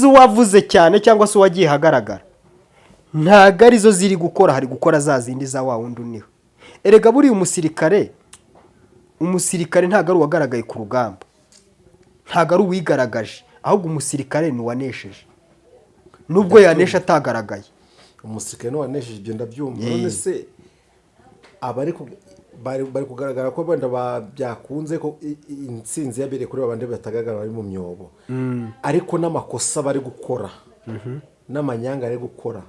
Wavuze cyane cyangwa se wagiye hagaragara ntago arizo ziri gukora, hari gukora za zindi za wa wundi uniho. Erega buri umusirikare ntago ari uwagaragaye ku rugamba, ntago ari uwigaragaje, ahubwo umusirikare ni uwanesheje nubwo yanesha atagaragaye. Umusirikare ni uwanesheje, ibyo ndabyumva. None se bari kugaragara ko benda byakunze ko intsinzi yabereye kuri babandi batagaragara bari mu myobo, ariko n'amakosa bari gukora n'amanyanga ari gukora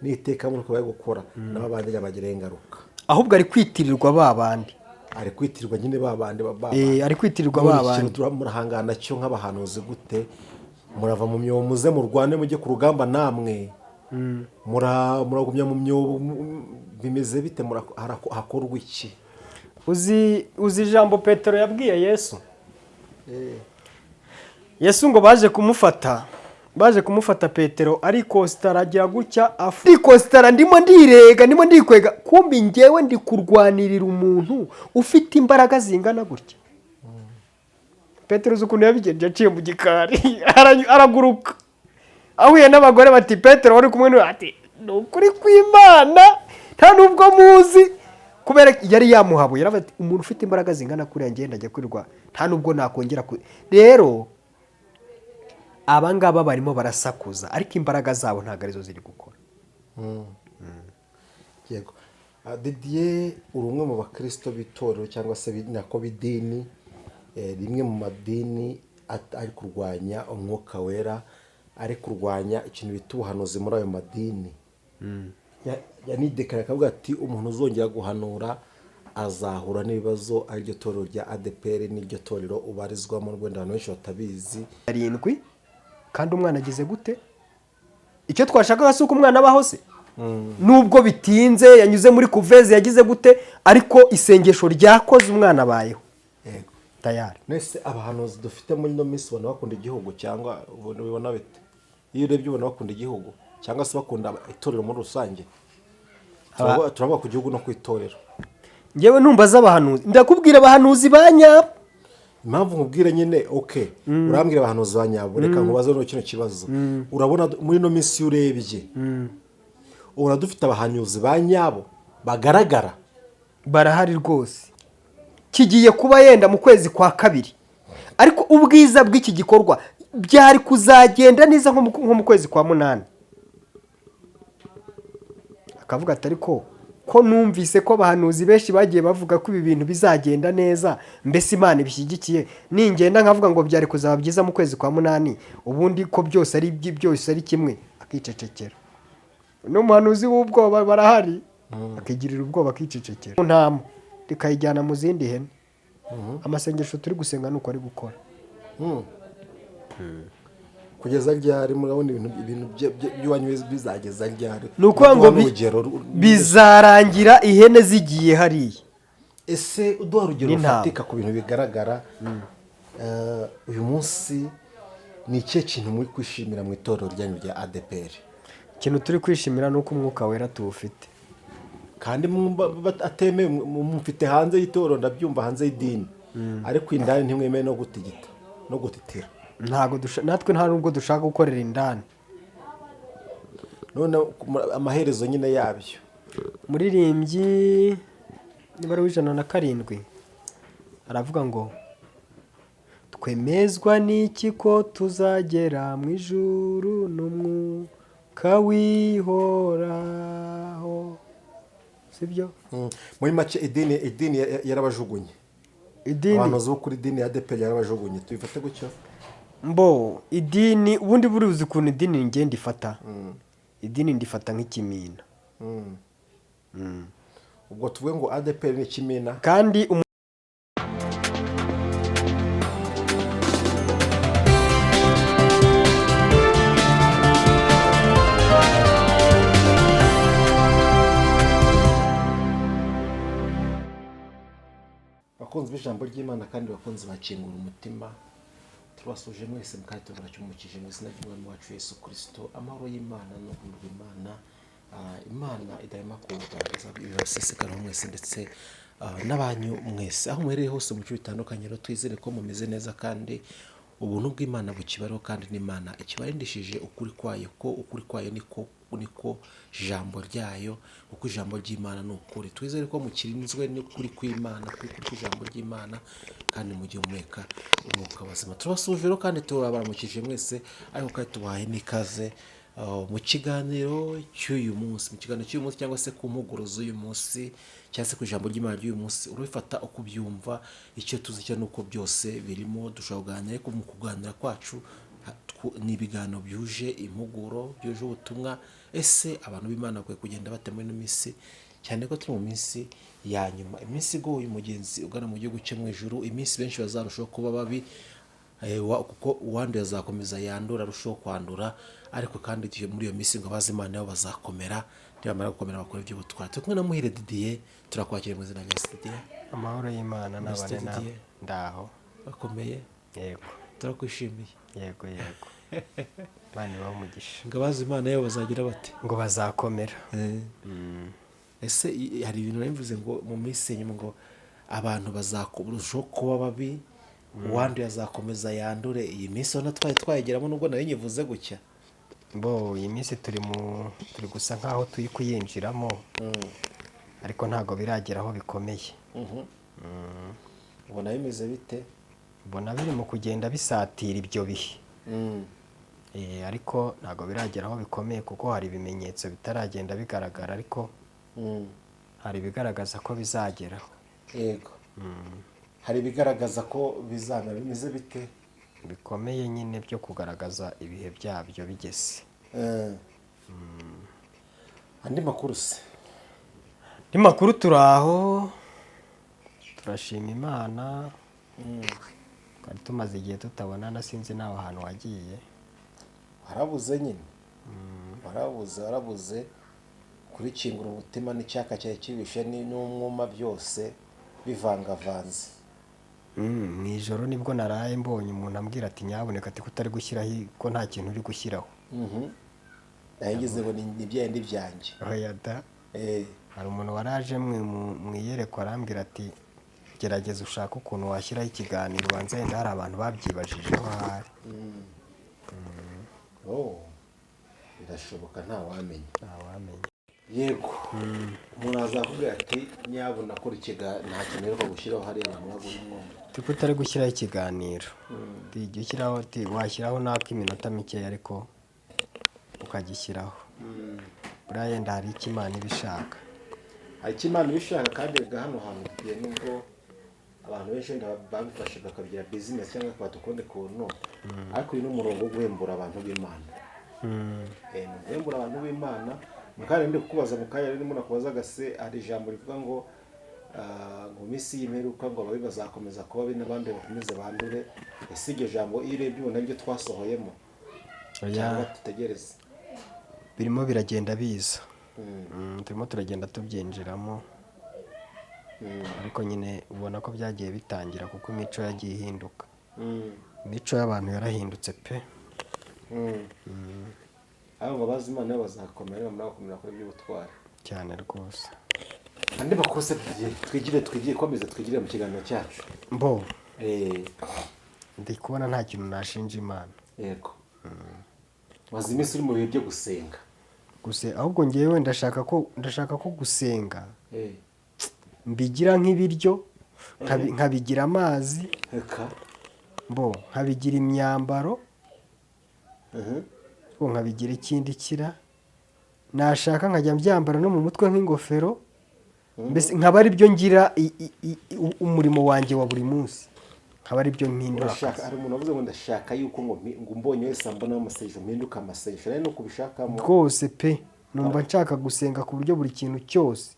n'iteka muri ko bari gukora n'abandi yabagira ingaruka. Ahubwo ari kwitirirwa babandi, ari kwitirirwa nyine babandi ari kwitirirwa babandi. Murahangana cyo nk'abahanuzi gute? Murava mu myobo muze mu Rwanda mujye ku rugamba namwe, muragumya mu myobo, bimeze bite? Hakorwa iki? Uzi ijambo Petero yabwiye Yesu? Yesu ngo baje kumufata Petero ariko staragira gutya ariko stara ndimo ndikwega, kumbi ngewe ndi kurwanirira umuntu ufite imbaraga zingana gutya. Petero ukuntu yabigenje, aciye mu gikari araguruka, ahuye n'abagore bati Petero wari kumwe n'uwo, ati nukuri kw'Imana nta nubwo muzi, kubera yari yamuhabuye. Ati umuntu ufite imbaraga zingana kuri ngenda ajya kwirwa, nta nubwo nakongera rero abangaba barimo barasakuza ariko imbaraga zabo ntago arizo ziri gukora. Yego. Didier, uri umwe mu bakristo b'itorero cyangwa se nako b'idini, rimwe mu madini ari kurwanya umwuka wera, ari kurwanya ikintu bita ubuhanuzi muri ayo madini. Yanidekara akavuga ati umuntu uzongera guhanura azahura n'ibibazo, ariryo torero rya ADPR n'iryo torero ubarizwamo. Rwenda abantu benshi batabizi. 7 kandi umwana agize gute? Icyo twashakaga si uko umwana abaho se, nubwo bitinze yanyuze muri kuveze yagize gute, ariko isengesho ryakoze umwana abayeho. Yego, tayari. Nese abahanuzi dufite muri no minsi ubona bakunda igihugu cyangwa ubona bite? Iyo urebye ubona bakunda igihugu cyangwa se bakunda itorero muri rusange? Turavuga ku gihugu no ku itorero. Ngewe numbaza abahanuzi, ndakubwira abahanuzi banyabo. Impamvu nkubwira nyine urambwira abahanuzi banyabo, reka nkubaze no kino kibazo. Urabona muri no minsi urebye ubona dufite abahanuzi banyabo bagaragara? Barahari rwose, kigiye kuba yenda mu kwezi kwa 2, ariko ubwiza bw'iki gikorwa byari kuzagenda neza nko mu kwezi kwa 8. Akavuga ati ariko ko numvise ko abahanuzi benshi bagiye bavuga ko ibi bintu bizagenda neza, mbese Imana ibishyigikiye, ningenda nkavuga ngo byari kuzaba byiza mu kwezi kwa 8, ubundi ko byose ari kimwe, akicecekera. No muhanuzi w'ubwoba barahari, akigirira ubwoba akicecekera. Ntamo rikayijyana mu zindi hene. Amasengesho turi gusenga nuko ari gukora. Kugeza ryari murabona ibintu by'uwanywe bizageza ryari? Nuko ngo bizarangira ihene zigiye hariya. Ese uduha urugero rufatika ku bintu bigaragara uyu munsi, ni ikihe kintu muri kwishimira mu itorero ryanyu rya ADPR? Ikintu turi kwishimira nuko umwuka wera tuwufite, kandi atemeye mufite hanze y'itorero, ndabyumva hanze y'idini, ariko indani ntimwemeye no gutigita no gutitira. Natwe nta nubwo dushaka gukorera indani. None amaherezo nyine yabyo, muririmbyi nibara w'107 aravuga ngo twemezwa n'iki ko tuzagera mu ijuru n'umwuka wihoraho, sibyo? Muri make idini yarabajugunye, abantu bo kuri idini ya ADPR yarabajugunye, tubifate gutyo. Idini ubundi buruzi ukuntu idini ngenda ifata, idini ndifata nk'ikimina. Ubwo tuvuge ngo ADPR ni ikimina, kandi bakunzi b'ijambo ry'Imana kandi bakunzi bakingura umutima, tubasuje mwese mukandi tubaracyumukije mu izina ry'Umwami wacu Yesu Kristo. Amahoro y'Imana no kumva Imana idahema kugaragaza ibibasesekara mwese ndetse n'abanyu mwese aho muhereye hose mu bice bitandukanye. Rero twizere ko mumeze neza kandi ubuntu bw'Imana bukibariho kandi n'Imana ikibarindishije ukuri kwayo, ko ukuri kwayo niko ijambo ryayo, kuko ijambo ry'Imana ni ukuri. Twizere ko mukirinzwe n'ukuri kw'Imana, kuri kw'ijambo ry'Imana, kandi mujye umweka umwuka w'abazima. Turabasuje rero kandi turabaramukije mwese, ariko kandi tubahaye n'ikaze mu kiganiro cy'uyu munsi, cyangwa se ku mpuguro z'uyu munsi, cyangwa se ku ijambo ry'Imana ry'uyu munsi. Urabifata uko ubyumva, icyo tuzi cyo nuko byose birimo dushobora kuganira, ariko mu kuganira kwacu ni ibiganiro byuje impuguro, byuje ubutumwa. Ese abantu b'Imana bakwiye kugenda batema ino minsi, cyane ko turi mu minsi ya nyuma, iminsi igoye umugenzi ugana mu gihugu cyo mu ijuru, iminsi benshi bazarushaho kuba babi, kuko uwanduye azakomeza yandura, arushaho kwandura. Ariko kandi muri iyo minsi ngo abazi Imana nabo bazakomera, nibamara gukomera bakora iby'ubutwari. Turi kumwe na Muhire Didier, turakwakira mu izina rya Didier. Amahoro y'Imana n'abane nawe. Ndaho bakomeye, yego turakwishimiye. Yego Imana ibahe umugisha. Ngo abazi Imana nabo bazagira bate? Ngo bazakomera. Ese hari ibintu nabivuze ngo mu minsi nyuma ngo abantu bazarushaho kuba babi, uwanduye azakomeza yandure. Iyi minsi ubona twayigeramo, nubwo nayo nyivuze gutya. Iyi minsi turi gusa nkaho turi kuyinjiramo, ariko ntabwo biragera aho bikomeye. Ubona bimeze bite? Ubona biri mu kugenda bisatira ibyo bihe, ariko ntabwo biragera aho bikomeye, kuko hari ibimenyetso bitaragenda bigaragara, ariko hari ibigaragaza ko bizageraho. Yego, hari ibigaragaza ko bizamera. Bimeze bite? Bikomeye nyine, byo kugaragaza ibihe byabyo bigeze. Andi makuru se? Andi makuru turi aho, turashima Imana. Twari tumaze igihe tutabonana, sinzi nawe ahantu wagiye. Warabuze nyine, warabuze kuri kingura umutima n'icyaka cyari kibishe n'umwuma, byose bivangavanze. Mu ijoro nibwo naraye mbonye umuntu ambwira ati nyaboneka ati kutari gushyiraho, ko nta kintu uri gushyiraho. Nagize ngo ni byende byanjye. Oya da. Hari umuntu waraje mu iyerekwa arambwira ati gerageza ushaka ukuntu washyiraho ikiganiro, ubanza yenda hari abantu babyibajijeho ahari. Birashoboka, ntawamenya. Yego. Umuntu azakubwira ati nyabona akora ikiganiro, nta kintu rero gushyiraho hariya abantu bagurimo. Tiko utari gushyiraho ikiganiro, tijya ushyiraho, washyiraho n'ak'iminota mikeya, ariko ukagishyiraho. Buriya yenda hari icyo Imana ibishaka. Hari icyo Imana ibishaka, kandi hano hantu tugiye nubwo abantu benshi babifashe bakabigira business cyangwa bakabata ukundi kuntu, ariko uyu ni umurongo wo guhembura abantu b'Imana. Guhembura abantu b'Imana. Kandi ndi kukubaza mu kanya rero nakubaza gase, hari ijambo rivuga ngo mu minsi y'imperuka ngo ababi bazakomeza kuba babi n'abandi bakomeze bandure. Ese iryo jambo iyo urebye ubona ibyo twasohoyemo cyangwa tutegereze? Birimo biragenda biza, turimo turagenda tubyinjiramo, ariko nyine ubona ko byagiye bitangira, kuko imico yagiye ihinduka. Imico y'abantu yarahindutse pe. Abo bazi Imana nabo bazakomera, bamara gukomera kuri iby'ubutwari cyane rwose. Andi makuru se twigire komeza twigire mu kiganiro cyacu. Ndi kubona nta kintu nashinja Imana. Yego. Wazi iminsi uri mu bihe byo gusenga. Ahubwo ngewe ndashaka ko gusenga mbigira nk'ibiryo, nkabigira amazi, nkabigira imyambaro, nkabigira ikindi kira, nashaka nkajya mbyambara no mu mutwe nk'ingofero, mbese nkaba ari byo ngira umurimo wanjye wa buri munsi, nkaba ari byo mpindura. Hari umuntu wavuze ngo ndashaka yuko ngo mbonye wese mbona amasengesho mpinduka amasengesho, rero no kubishakamo rwose pe. Numva nshaka gusenga ku buryo buri kintu cyose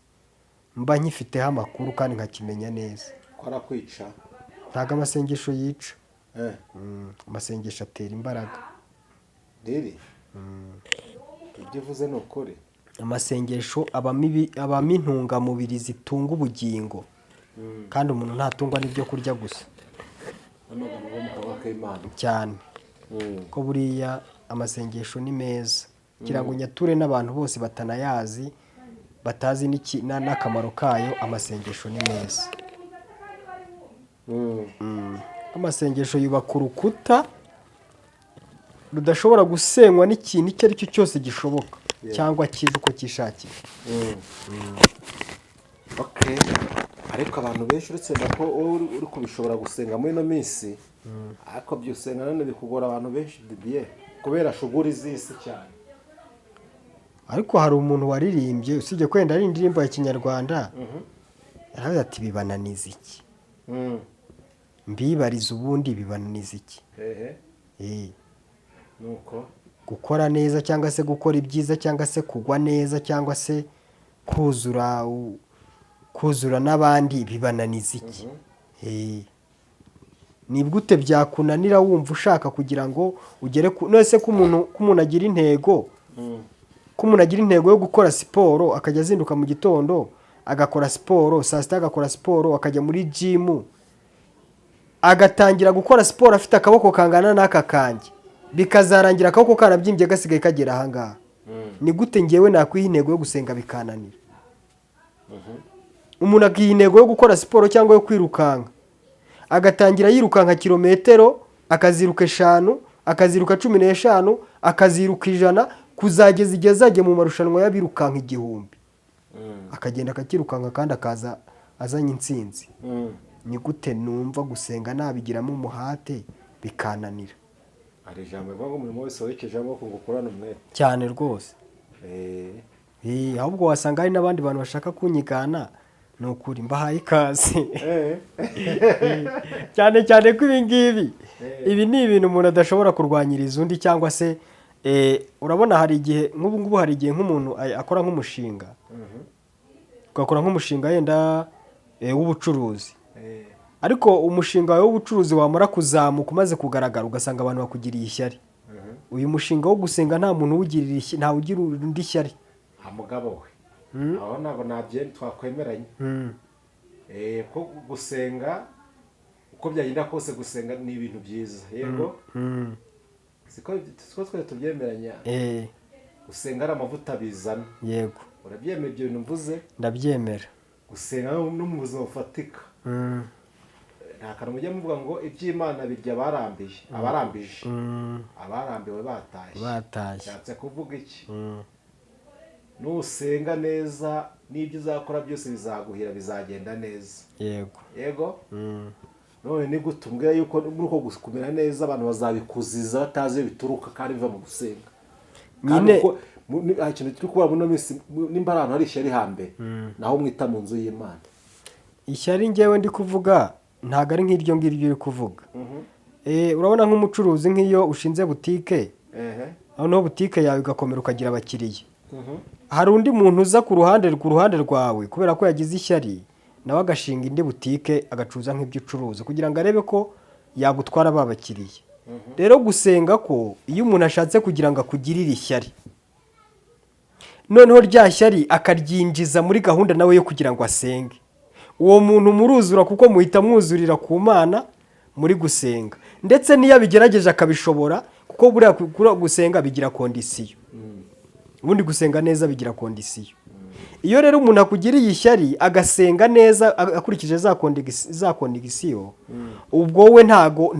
mba nkifiteho amakuru kandi nkakimenya neza. Ko arakwica? Ntabwo amasengesho yica. Amasengesho atera imbaraga. Rero ibyo uvuze ni ukuri. Amasengesho abamo intungamubiri zitunga ubugingo, kandi umuntu ntatungwa n'ibyo kurya gusa. Amagambo yo mu kanwa k'Imana cyane, ko buriya amasengesho ni meza, kugira ngo nyature n'abantu bose batanayazi, batazi n'akamaro kayo. Amasengesho ni meza. Amasengesho yubaka urukuta rudashobora gusenywa n'ikintu icyo ari cyo cyose gishoboka cyangwa kiza uko cyishakiye. Okay. Ariko abantu benshi uretse ko uri kubishobora gusenga muri ino minsi, ariko byose none bikugora abantu benshi didier kubera shuguri z'isi cyane. Ariko hari umuntu waririmbye usibye kwenda ari indirimbo ya Kinyarwanda, yaravuze ati bibananiza iki? Mbibariza ubundi bibananiza iki? Nuko gukora neza cyangwa se gukora ibyiza cyangwa se kugwa neza cyangwa se kuzura n'abandi bibananiza iki? Ni gute byakunanira wumva ushaka kugira ngo ugere nose ko umuntu agira intego, ko umuntu agira intego yo gukora siporo akajya azinduka mu gitondo agakora siporo, saa sita agakora siporo, akajya muri gym agatangira gukora siporo afite akaboko kangana n'aka kanjye, bikazarangira akaboko karabyimbye gasigaye kagera ahangaha. Ni gute ngewe nakwiha intego yo gusenga bikananira? Umuntu akiha intego yo gukora siporo cyangwa yo kwirukanka, agatangira yirukanka kilometero, akaziruka 5, akaziruka 15, akaziruka 100, kuzageza igihe azajya mu marushanwa y'abirukanka 1000. Akagenda akakirukanka kandi akaza azanye intsinzi. Ni gute numva gusenga nabigiramo umuhate bikananira? Ari jambo bavuga umurimo wese wekejamo ko gukorana umwete cyane rwose. Ahubwo wasanga hari n'abandi bantu bashaka kunyigana, no kuri mbahaye ikaze. Cyane cyane ko ibi ni ibintu umuntu adashobora kurwanyiriza undi, cyangwa se urabona hari igihe nk'ubu hari igihe nk'umuntu akora nk'umushinga, ugakora nk'umushinga yenda w'ubucuruzi, ariko umushinga w'ubucuruzi wamara kuzamuka umaze kugaragara ugasanga abantu bakugiriye ishyari. Uyu mushinga wo gusenga nta muntu uwugirira ishyari, nta ugira undi ishyari. Amugabo we aho ntabwo nabye twakwemeranye. Ko gusenga uko byagenda kose gusenga ni ibintu byiza, yego. Siko twese tubyemeranya. Gusenga ari amavuta bizana, yego. Urabyemera ibyo bintu mvuze? Ndabyemera. Gusenga no mu buzima bufatika. Nta kantu mujya muvuga ngo iby'Imana birya abarambije, abarambiwe batashye. Cyatse kuvuga iki? Nusenga neza n'ibyo uzakora byose bizaguhira, bizagenda neza, yego. None ni gute umbwira yuko muri uko gukumira neza abantu bazabikuziza batazi bituruka kandi biva mu gusenga? Nyine ikintu turi kubona muri minsi nimba abantu hari ishyari hambere, naho mwita mu nzu y'Imana. Ishyari ngewe ndi kuvuga ntago ari nk'iryo ngiryo uri kuvuga. Urabona nk'umucuruzi nk'iyo ushinze butike, noneho butike yawe igakomera ukagira abakiriya, hari undi muntu uza ku ruhande rwawe kubera ko yagize ishyari, nawe agashinga indi butike agacuruza nk'ibyo ucuruza kugira ngo arebe ko yagutwara babakiriye. Rero gusenga ko iyo umuntu ashatse kugira ngo akugirire ishyari, noneho rya shyari akaryinjiza muri gahunda nawe yo kugira ngo asenge, uwo muntu muruzura kuko muhita mwuzurira ku Mana muri gusenga. Ndetse niyo abigerageje akabishobora, kuko buriya gusenga bigira kondisiyo. Ubundi gusenga neza bigira kondisiyo. Iyo rero umuntu akugiriye ishyari agasenga neza akurikije za kondisiyo, ubwo we ntago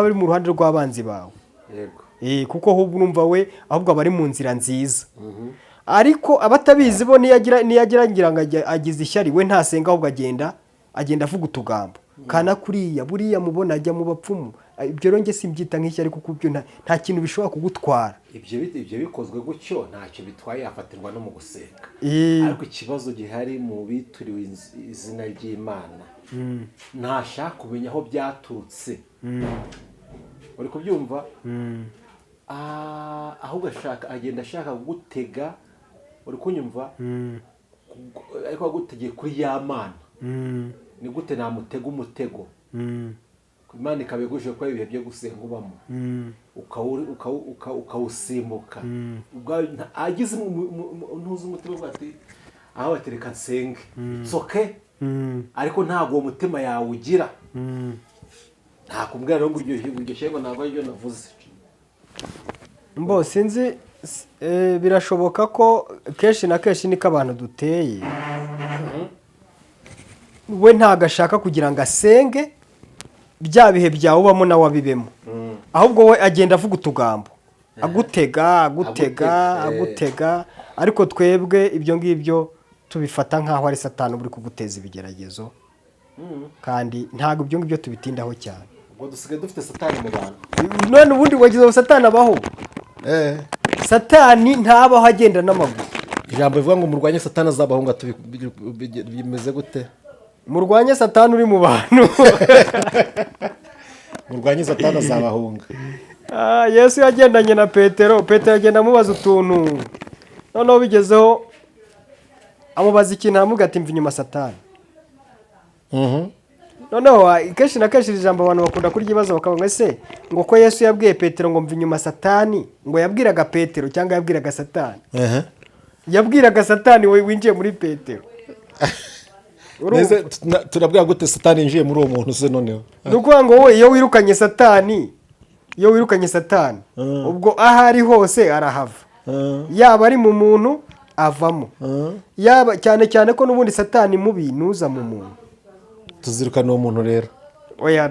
ari mu ruhande rw'abanzi bawe, yego. Kuko ahubwo urumva we ahubwo aba ari mu nzira nziza. Ariko abatabizi bo niyagira ngira ngo agize ishyari, we ntasenga ahubwo agenda avuga utugambo kana kuriya buriya mubona ajya mu bapfumu. Ibyo rero nge simbyita nk'ishyari kuko ibyo nta kintu bishobora kugutwara. Ibyo bikozwe gutyo ntacyo bitwaye, afatirwa no mu gusenga. Ariko ikibazo gihari mu bituriwe izina ry'Imana, ntashaka kumenya aho byaturutse. Uri kubyumva? Ahubwo agenda ashaka kugutega, uri kunyumva? Ariko agutegeye kuri ya Mana. Ni gute namutega umutego? Imana ikabeguje ko ibihe byo gusenga ubamo, ukawusimbuka. Agize ntuzi umutima bwati aho batereka nsenge, itsoke, ariko ntabwo uwo mutima yawe ugira. Ntakumbwira rero ngo iryo shyego ntabwo aribyo navuze. Mbo sinzi, birashoboka ko kenshi na kenshi niko abantu duteye. We ntago ashaka kugira ngo asenge bya bihe byawe ubamo nawe abibemo. ahubwo we agenda avuga utugambo agutega ariko twebwe ibyo ngibyo tubifata nk'aho ari satani uri kuguteza ibigeragezo kandi ntabwo ibyo ngibyo tubitindaho cyane. ubwo dusigaye dufite satani mu bantu. none ubundi wagize ngo satani abaho? Satani ntabaho agenda n'amaguru. ijambo rivuga ngo murwanye satani azabahunga, bimeze gute? Murwanye satani uri mu bantu. murwanye satani azabahunga. Yesu yagendanye na Petero agenda amubaza utuntu, noneho bigezeho amubaza ikintu aramubwira ati mva inyuma satani. noneho kenshi na kenshi ijambo abantu bakunda kuryibaza bakavuga ese ngo ko Yesu yabwiye Petero ngo mva inyuma satani, ngo yabwiraga Petero cyangwa yabwiraga satani? Yabwiraga satani winjiye muri Petero. turabwira gute satani yinjiye muri uwo muntu se? noneho ni ukuvuga ngo wowe iyo wirukanye satani ubwo aho ari hose arahava, yaba ari mu muntu avamo, yaba cyane cyane ko n'ubundi satani mubi nuza mu muntu. tuzirukana uwo muntu rero. oya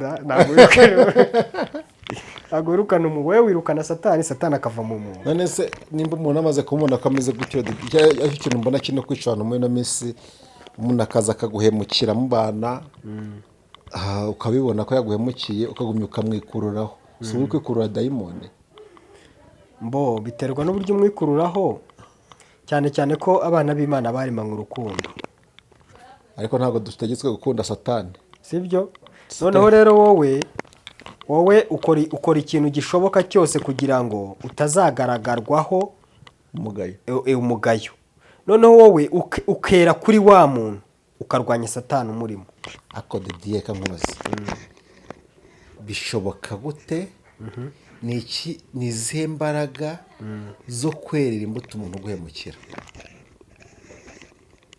ntabwo wirukana umuntu, wowe wirukana satani akava mu muntu. none se nimba umuntu amaze kumubona ko ameze gutyo, ikintu mbona kino kwica abantu muri ino minsi, umuntu akaza akaguhemukira mubana, ukabibona ko yaguhemukiye ukagumya ukamwikururaho. si uri kwikurura dayimoni? biterwa n'uburyo umwikururaho, cyane cyane ko abana b'Imana baremanywe urukundo, ariko ntabwo dutegetswe gukunda satani, sibyo? noneho rero wowe ukora ikintu gishoboka cyose kugira ngo utazagaragarwaho umugayo. noneho wowe ukera kuri wa muntu ukarwanya satani umurimo. ako didiye kamubaza bishoboka gute? ni izihe mbaraga zo kwerera imbuto umuntu uguhemukira?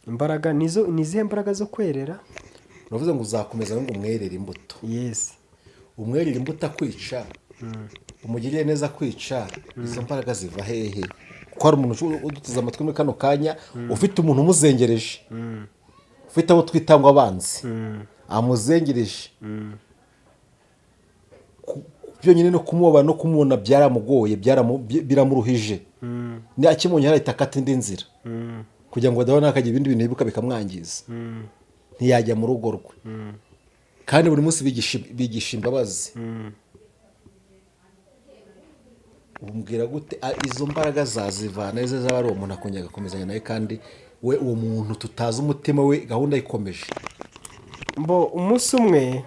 imbaraga ni izihe mbaraga zo kwerera? uravuze ngo uzakomeza ngo umwerere imbuto. Yes. umwerere imbuto akwica, umugirire neza kwica, izo mbaraga ziva hehe? kuko hari umuntu uduteze amatwi muri kano kanya ufite umuntu umuzengereje, ufite abo twita ngo abanzi amuzengereje, byonyine no kumubona no kumubona byaramugoye, biramuruhije, ni akimunye harahita akata indi nzira kugira ngo adabona akagira ibindi bintu yibuka bikamwangiza, ntiyajya mu rugo rwe. kandi buri munsi bigisha imbabazi. umbwira gute izo mbaraga zazivana izo zaba ari uwo muntu akongera agakomezanya nawe, kandi we uwo muntu tutazi umutima we gahunda ikomeje? umunsi umwe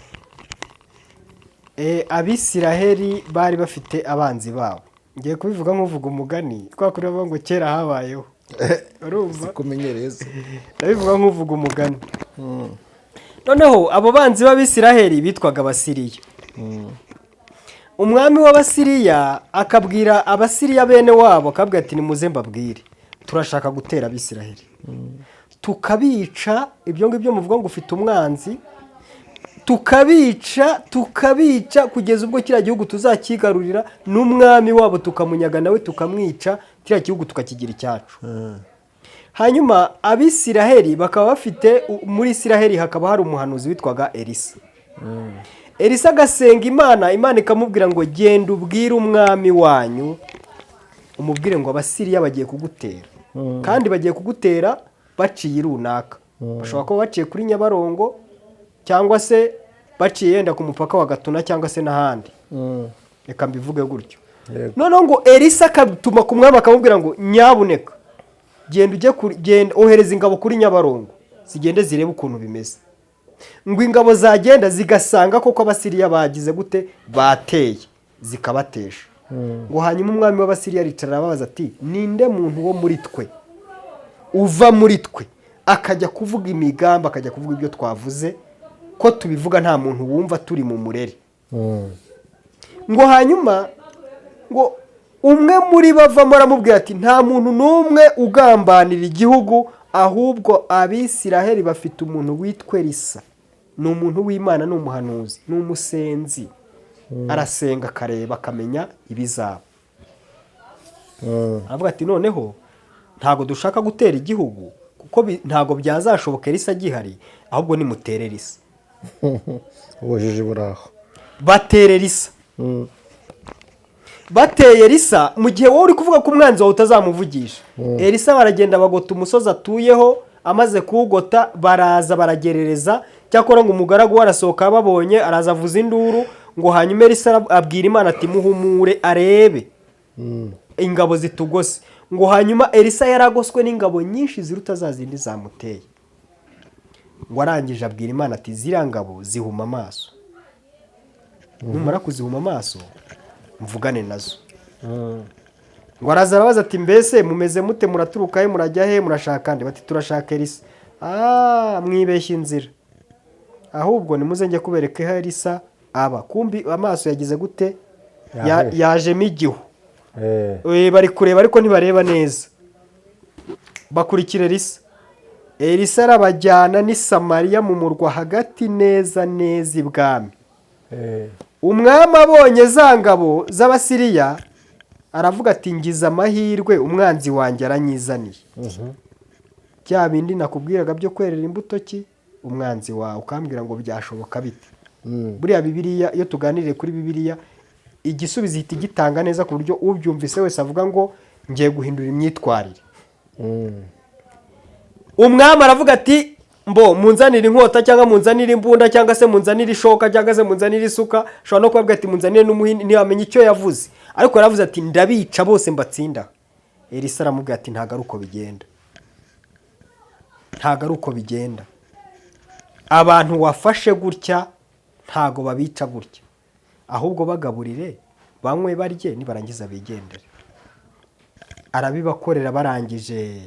Abisiraheli bari bafite abanzi babo. ngiye kubivuga nk'uvuga umugani, twakuri bavuga ngo kera habayeho. urumva kumenyereza ndabivuga nk'uvuga umugani. noneho abo banzi b'Abisiraheli bitwaga Abasiriya. umwami w'Abasiriya akabwira Abasiriya bene wabo, akabwira ati nimuze mbabwire, turashaka gutera Abisiraheli tukabica. ibyo ngibyo muvuga ngo ufite umwanzi, tukabica kugeza ubwo kiriya gihugu tuzakigarurira, n'umwami wabo tukamunyaga nawe tukamwica, kiriya gihugu tukakigira icyacu. hanyuma Abisiraheli bakaba bafite, muri Isiraheli hakaba hari umuhanuzi witwaga Elisa. Elisa agasenga Imana ikamubwira ngo genda ubwire umwami wanyu, umubwire ngo Abasiriya bagiye kugutera, kandi bagiye kugutera baciye runaka. bashobora kuba baciye kuri Nyabarongo, cyangwa se baciye yenda ku mupaka wa Gatuna, cyangwa se n'ahandi. reka mbivuge gutyo. noneho ngo Elisa akatuma ku mwami akamubwira ngo nyabuneka genda ohereza ingabo kuri Nyabarongo, zigende zirebe ukuntu bimeze. ngo ingabo zagenda zigasanga koko Abasiriya bagize gute, bateye, zikabatesha. ngo hanyuma umwami w'Abasiriya aricara arababaza ati ninde muntu wo muri twe uva muri twe akajya kuvuga imigambi, akajya kuvuga ibyo twavuze ko tubivuga nta muntu wumva turi mu murere. ngo hanyuma ngo umwe muri bavamo aramubwira ati nta muntu n'umwe ugambanira igihugu, ahubwo Abisiraheli bafite umuntu witwa Elisa, ni umuntu w'Imana, ni umuhanuzi, ni umusenzi, arasenga akareba akamenya ibizaba. aravuga ati noneho ntabwo dushaka gutera igihugu kuko ntabwo byazashoboka Elisa agihari, ahubwo nimutere Elisa. ubujiji buraho. batera Elisa. bateye Elisa mu gihe wowe uri kuvuga ko umwanzi wawe utazamuvugisha. Elisa baragenda bagota umusozi atuyeho, amaze kuwugota baraza baragerereza, cyakora ngo umugaragu warasohoka babonye araza avuza induru, ngo hanyuma Elisa abwira Imana ati muhumure arebe ingabo zitugose. Ngo hanyuma Elisa yaragoswe n'ingabo nyinshi ziruta za zindi zamuteye. Ngo arangije abwira Imana ati ziriya ngabo zihuma amaso, numara kuzihuma amaso mvugane nazo. Ngo araza arabaza ati mbese mumeze mute, muraturuka he, murajya he, murashaka nde? Bati turashaka Elisa. Mwibeshye inzira, ahubwo nimuze njye kubereka aho Elisa aba. Kumbi amaso yagize gute? Yajemo igihu. Bari kureba ariko ntibareba neza. Bakurikira Elisa. Elisa arabajyana ni Samariya mu murwa hagati neza neza ibwami. Umwami abonye za ngabo z'Abasiriya aravuga ati ngize amahirwe umwanzi wanjye aranyizaniye. Bya bindi nakubwiraga byo kwerera imbuto ki umwanzi wawe, ukambwira ngo byashoboka bite. Buriya Bibiliya, iyo tuganiriye kuri Bibiliya, igisubizo ihita gitanga neza ku buryo ubyumvise wese avuga ngo ngiye guhindura imyitwarire. Umwami aravuga ati mbo munzanire inkota cyangwa munzanire imbunda cyangwa se munzanire ishoka cyangwa se munzanire isuka. Shobora no kubabwira ati munzanire n'umuhini, ntiyamenye icyo yavuze, ariko yaravuze ati ndabica bose mbatsinda. Elisa aramubwira ati ntago ari uko bigenda, ntago ari uko bigenda. Abantu wafashe gutya ntago babica gutya, ahubwo bagaburire banywe barye nibarangiza bigendere. Arabibakorera barangije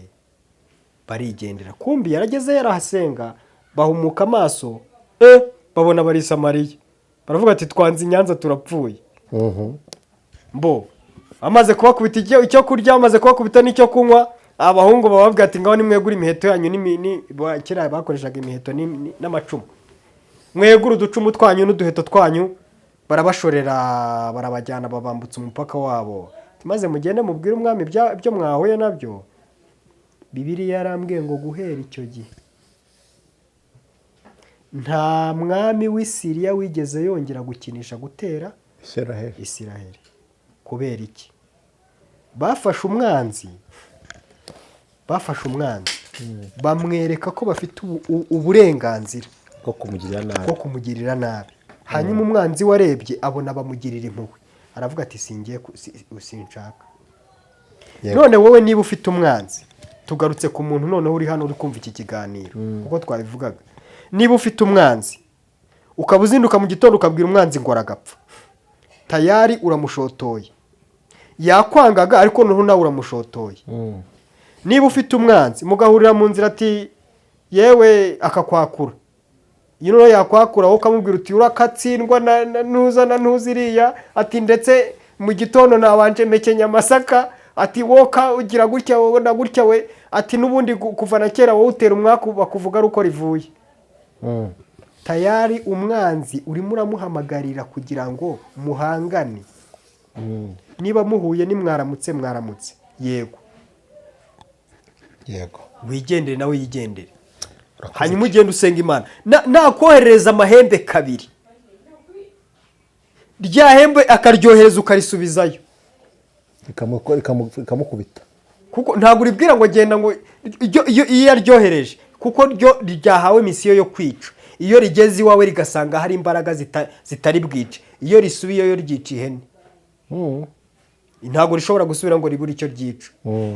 barigendera. Kumbi yarageze yarahasenga, bahumuka amaso, babona bari Samariya. Baravuga ati twanze Nyanza turapfuye. Mbo amaze kubakubita icyo kurya, amaze kubakubita n'icyo kunywa, abahungu bababwira ati ngaho nimwegura imiheto yanyu kera bakoreshaga imiheto n'amacumu, mwegura uducumu twanyu n'uduheto twanyu. Barabashorera barabajyana babambutsa umupaka wabo, maze mugende mubwire umwami byo mwahuye nabyo. Bibiliya yarambwiye ngo guhera icyo gihe nta mwami w'Isiriya wigeze yongera gukinisha gutera Isiraheli. Kubera iki? Bafashe umwanzi bamwereka ko bafite uburenganzira bwo kumugirira nabi. Hanyuma umwanzi warebye abona bamugirira impuhwe, aravuga ati sinshaka. None wowe niba ufite umwanzi, tugarutse ku muntu noneho uri hano uri kumva iki kiganiro kuko twabivugaga, niba ufite umwanzi ukaba uzinduka mu gitondo ukabwira umwanzi ngo aragapfa, tayari uramushotoye. Yakwangaga ariko noneho nawe uramushotoye. Niba ufite umwanzi mugahurira mu nzira ati yewe akakwakura, noneho yakwakura wowe ukamubwira uti urakatsindwa na ntuziriya, ati ndetse mu gitondo nabanje mekenya amasaka, ati woka ugira gutya wowe na gutya we, ati nubundi kuva na kera wowe utera umwaka bakuvuga ruko rivuye. Tayari umwanzi urimo uramuhamagarira kugira ngo muhangane. Niba muhuye ni mwaramutse yego wigendere nawe yigendere. Hanyuma ugenda usenga Imana, nakoherereza amahembe kabiri, rya hembe akaryohereza ukarisubizayo ikamukubita, kuko ntabwo uribwira ngo genda ngo iyo yaryohereje, kuko ryo ryahawe misiyo yo kwica. Iyo rigeze iwawe rigasanga hari imbaraga zitari bwice, iyo risubiyeyo ryica ihene. Ntabwo rishobora gusubira ngo ribure icyo ryica.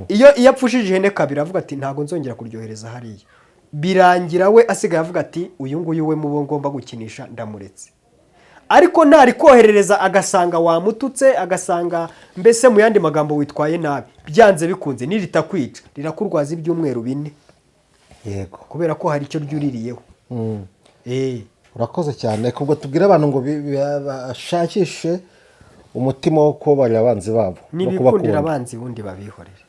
Iyo apfushije ihene kabiri avuga ati ntabwo nzongera kuryohereza hariya, birangira we asigaye avuga ati uyu nguyu we mubo ngomba gukinisha ndamuretse. Ariko ntari koherereza agasanga wamututse, agasanga mbese mu yandi magambo witwaye nabi, byanze bikunze niritakwica rirakurwaza ibyumweru 4. Yego, kubera ko hari icyo ryuririyeho. Urakoze cyane. Kubwo tubwira abantu ngo bashakishe umutima wo kubarira abanzi babo no kubakundira abanzi bundi babihorere.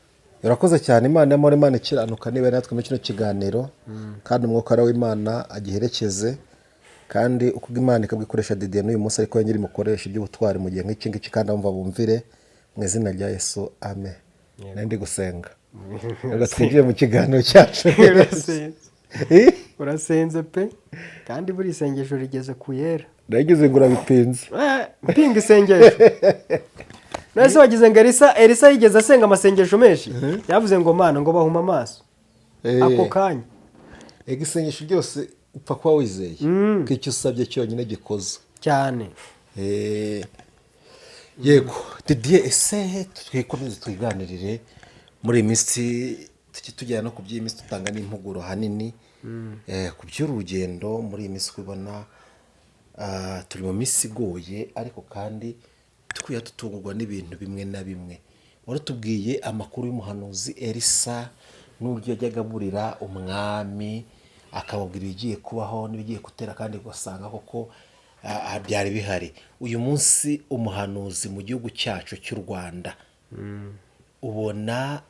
Urakoze cyane. Imana y'amahoro, Imana ikiranuka niba natwe mu kino kiganiro, kandi umwuka w'Imana agiherekeze, kandi uko Imana ikabwikoresha Didier n'uyu munsi ariko yongera imukoresha iby'ubutwari mu gihe nk'iki ngiki, kandi amva bumvire mu izina rya Yesu, amen. Nandi gusenga twinjiye mu kiganiro cyacu. Urasenze pe, kandi buri isengesho rigeze ku yera. Nagize ngo urabipinze mpinga isengesho. none se wagize ngo Elisa yigeze asenga amasengesho menshi yavuze ngo mana ngo bahuma amaso ako kanya isengesho ryose upfa kuba wizeye ko icyo usabye cyonyine gikoze cyane. yego Didier, ese twikomeze twiganirire muri iyi minsi tugera no ku by'iyi minsi dutanga n'impuguro hanini ku by'urugendo muri iyi minsi ubona turi mu minsi igoye ariko kandi tukwiye tutungurwa n'ibintu bimwe na bimwe. waratubwiye amakuru y'umuhanuzi Elisa n'uburyo yajyaga aburira umwami akababwira ibigiye kubaho n'ibigiye gutera kandi ugasanga koko byari bihari. uyu munsi umuhanuzi mu gihugu cyacu cy'u Rwanda ubona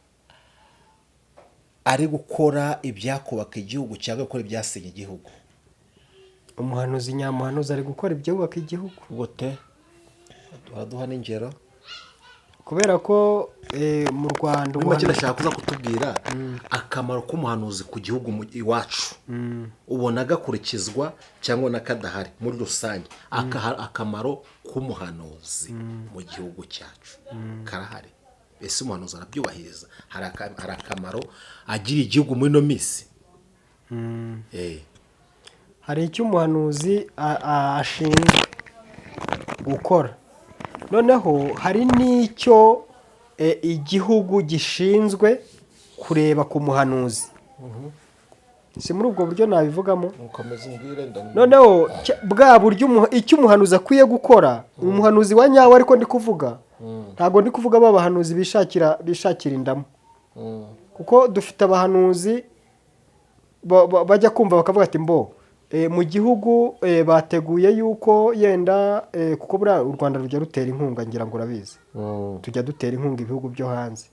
ari gukora ibyakubaka igihugu cyangwa gukora ibyasenya igihugu? Umuhanuzi nyamuhanuzi ari gukora ibyubaka igihugu gute? Baraduha n'ingero kubera ko mu Rwanda umuntu ashaka kuza kutubwira akamaro k'umuhanuzi ku gihugu iwacu ubona gakurikizwa cyangwa nakadahari muri rusange. akamaro k'umuhanuzi mu gihugu cyacu karahari? ese umuhanuzi arabyubahiriza? hari akamaro agira igihugu muri no minsi? hari icyo umuhanuzi ashinzwe gukora, noneho hari n'icyo igihugu gishinzwe kureba ku muhanuzi. si muri ubwo buryo nabivugamo? noneho bwa buryo icyo umuhanuzi akwiye gukora, umuhanuzi wa nyawe ariko ndi kuvuga, ntabwo ndi kuvuga abahanuzi bishakira indamu, kuko dufite abahanuzi bajya kumva bakavuga ati mu gihugu bateguye yuko yenda kuko buriya u Rwanda rujya rutera inkunga, ngira ngo urabizi, tujya dutera inkunga ibihugu byo hanze.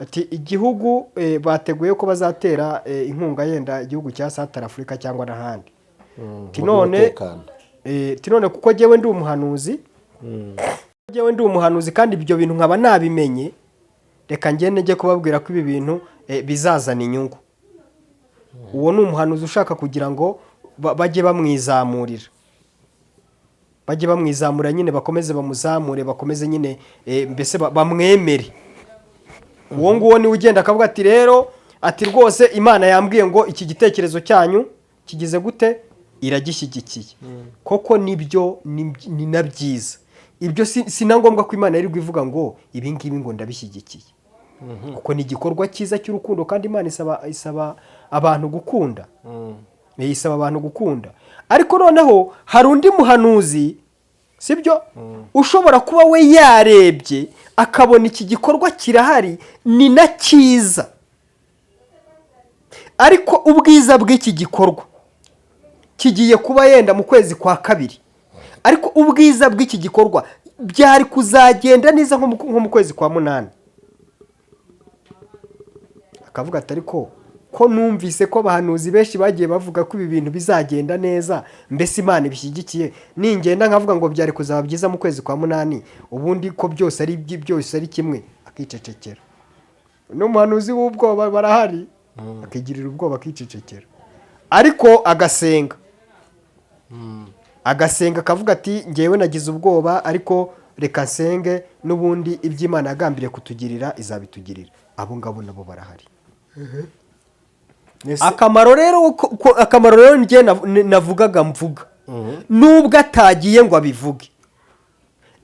ati igihugu bateguye ko bazatera inkunga yenda igihugu cya South Africa cyangwa n'ahandi. tinone kuko jyewe ndi umuhanuzi kandi ibyo bintu nkaba nabimenye, reka ngende njye kubabwira ko ibi bintu bizazana inyungu. uwo ni umuhanuzi ushaka kugira ngo bajye bamwizamura nyine, bakomeze bamuzamure, bakomeze nyine mbese bamwemere. uwo nguwo niwe ugenda akavuga ati rero ati rwose Imana yambwiye ngo iki gitekerezo cyanyu kigize gute, iragishyigikiye. koko nibyo ni na byiza. ibyo si na ngombwa ko Imana yirirwa ivuga ngo ibi ngibi ngo ndabishyigikiye, kuko ni igikorwa cyiza cy'urukundo kandi Imana isaba abantu gukunda. isaba abantu gukunda. ariko noneho hari undi muhanuzi, sibyo, ushobora kuba we yarebye akabona iki gikorwa kirahari ni na cyiza, ariko ubwiza bw'iki gikorwa kigiye kuba yenda mu kwezi kwa kabiri, ariko ubwiza bw'iki gikorwa byari kuzagenda neza nko mu kwezi kwa munani. akavuga ati ariko ko numvise ko abahanuzi benshi bagiye bavuga ko ibi bintu bizagenda neza, mbese Imana ibishyigikiye, ningenda nkavuga ngo byari kuzaba byiza mu kwezi kwa munani, ubundi ko byose ari kimwe, akicecekera. n'umuhanuzi w'ubwoba barahari, akigirira ubwoba akicecekera, ariko agasenga akavuga ati ngewe nagize ubwoba ariko reka nsenge, n'ubundi iby'Imana yagambiriye kutugirira izabitugirira. abo ngabo nabo barahari. akamaro rero njye navugaga mvuga, nubwo atagiye ngo abivuge,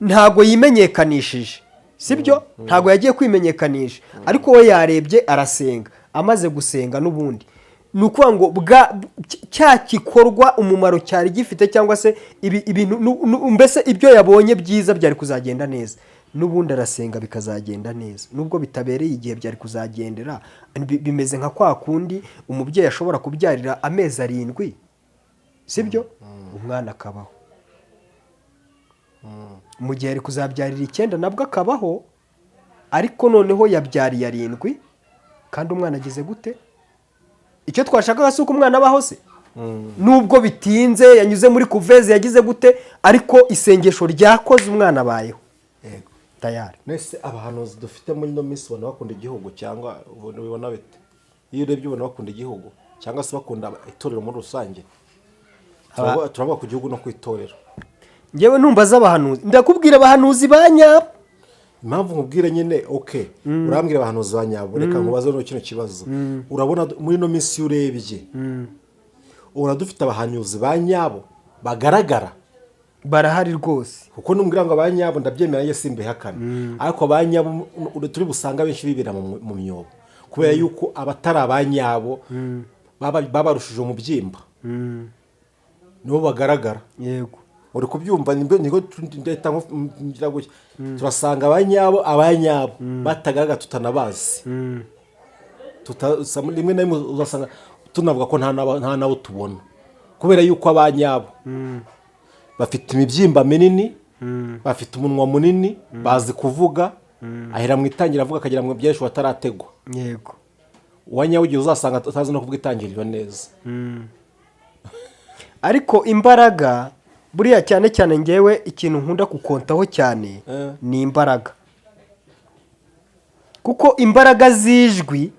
ntago yimenyekanishije, sibyo, ntago yagiye kwimenyekanisha, ariko we yarebye arasenga. amaze gusenga n'ubundi ni ukuvuga ngo cya gikorwa umumaro cyari gifite, cyangwa se ibintu mbese ibyo yabonye byiza byari kuzagenda neza, n'ubundi arasenga bikazagenda neza, nubwo bitabereye igihe byari kuzagendera. bimeze nka kwa kundi umubyeyi ashobora kubyarira amezi 7, sibyo, umwana akabaho. mu gihe ari kuzabyarira 9 nabwo akabaho, ariko noneho yabyariye 7 kandi umwana agize gute? icyo twashakaga si uko umwana abaho se, nubwo bitinze yanyuze muri kuveze yagize gute, ariko isengesho ryakoze umwana abayeho tayari. nese abahanuzi dufite muri no minsi ubona bakunda igihugu cyangwa ubona bite? iyo urebye ubona bakunda igihugu cyangwa se bakunda itorero muri rusange? turavuga ku gihugu no ku itorero. ngewe numva z'abahanuzi, ndakubwira abahanuzi banyabo impamvu nkubwire nyine urambwira abahanuzi ba nyabo reka nkubaze no kino kibazo urabona muri no minsi urebye ubona dufite abahanuzi ba nyabo bagaragara barahari rwose kuko numbwira ngo abanyabo ndabyemera ye simbihakana ariko abanyabo turi busanga benshi bibera mu myobo kubera yuko abatari abanyabo babarushije umubyimba nibo bagaragara yego uri kubyumva niko ngira gutya turasanga abanyabo batagaragara tutanabazi rimwe na rimwe uzasanga tunavuga ko nta nabo tubona kubera yuko abanyabo bafite imibyimba minini bafite umunwa munini bazi kuvuga ahera mu itangira avuga akagira ngo byinshi batarategwa yego uwanyawe ugiye uzasanga atazi no kuvuga itangiriro neza ariko imbaraga buriya cyane cyane ngewe ikintu nkunda kukontaho cyane ni imbaraga kuko imbaraga z'ijwi